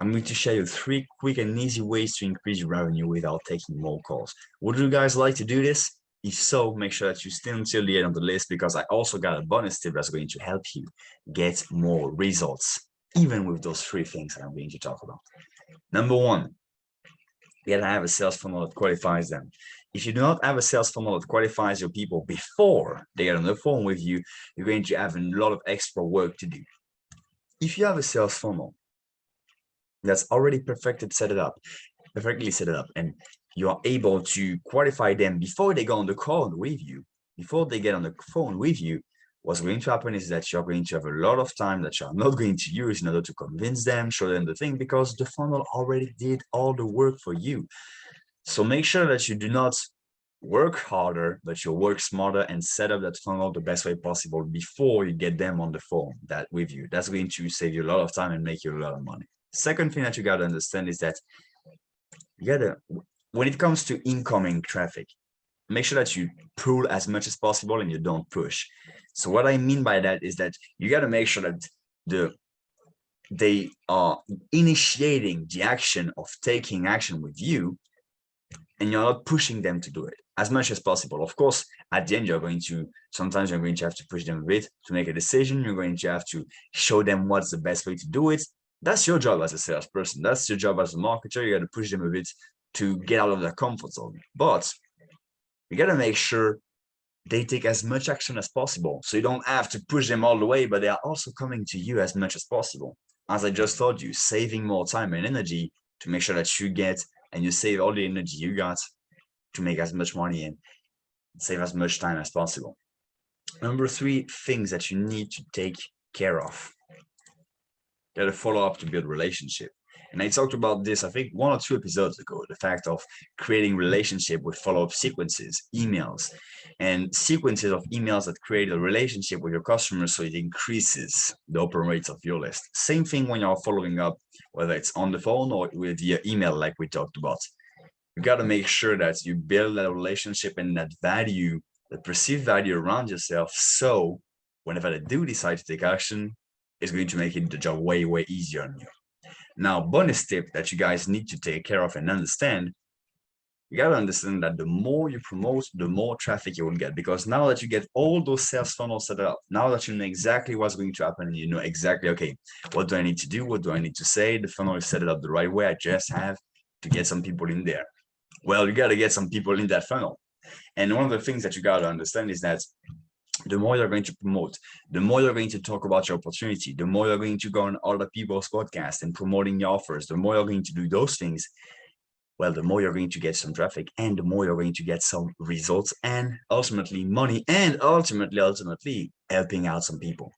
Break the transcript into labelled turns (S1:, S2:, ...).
S1: I'm going to share you 3 quick and easy ways to increase your revenue without taking more calls. Would you guys like to do this? If so, make sure that you stay until the end of the list, because I also got a bonus tip that's going to help you get more results, even with those 3 things that I'm going to talk about. Number 1, you gotta have a sales funnel that qualifies them. If you do not have a sales funnel that qualifies your people before they get on the phone with you, you're going to have a lot of extra work to do. If you have a sales funnel that's already perfectly set it up, and you are able to qualify them before they go on the call with you, before they get on the phone with you, what's going to happen is that you're going to have a lot of time that you're not going to use in order to convince them, show them the thing, because the funnel already did all the work for you. So make sure that you do not work harder, but you work smarter and set up that funnel the best way possible before you get them on the phone with you. That's going to save you a lot of time and make you a lot of money. Second thing that you got to understand is that when it comes to incoming traffic, make sure that you pull as much as possible and you don't push. So what I mean by that is that you got to make sure that they are initiating the action of taking action with you, and you're not pushing them to do it as much as possible. Of course, at the end, sometimes you're going to have to push them a bit to make a decision. You're going to have to show them what's the best way to do it. That's your job as a salesperson. That's your job as a marketer. You got to push them a bit to get out of their comfort zone. But you got to make sure they take as much action as possible. So you don't have to push them all the way, but they are also coming to you as much as possible. As I just told you, saving more time and energy to make sure that you get and you save all the energy you got to make as much money and save as much time as possible. Number 3, things that you need to take care of. You got to follow up to build relationship. And I talked about this, I think 1 or 2 episodes ago, the fact of creating relationship with follow-up sequences, emails, and sequences of emails that create a relationship with your customers so it increases the open rates of your list. Same thing when you're following up, whether it's on the phone or with your email like we talked about. You got to make sure that you build that relationship and that value, the perceived value around yourself, so whenever they do decide to take action, it's going to make the job way, way easier on you. Now, bonus tip that you guys need to take care of and understand, you got to understand that the more you promote, the more traffic you will get, because now that you get all those sales funnels set up, now that you know exactly what's going to happen, and you know exactly, okay, what do I need to do? What do I need to say? The funnel is set up the right way. I just have to get some people in there. Well, you got to get some people in that funnel. And one of the things that you got to understand is that the more you're going to promote, the more you're going to talk about your opportunity, the more you're going to go on other people's podcasts and promoting your offers, the more you're going to do those things, well, the more you're going to get some traffic, and the more you're going to get some results, and ultimately money, and ultimately helping out some people.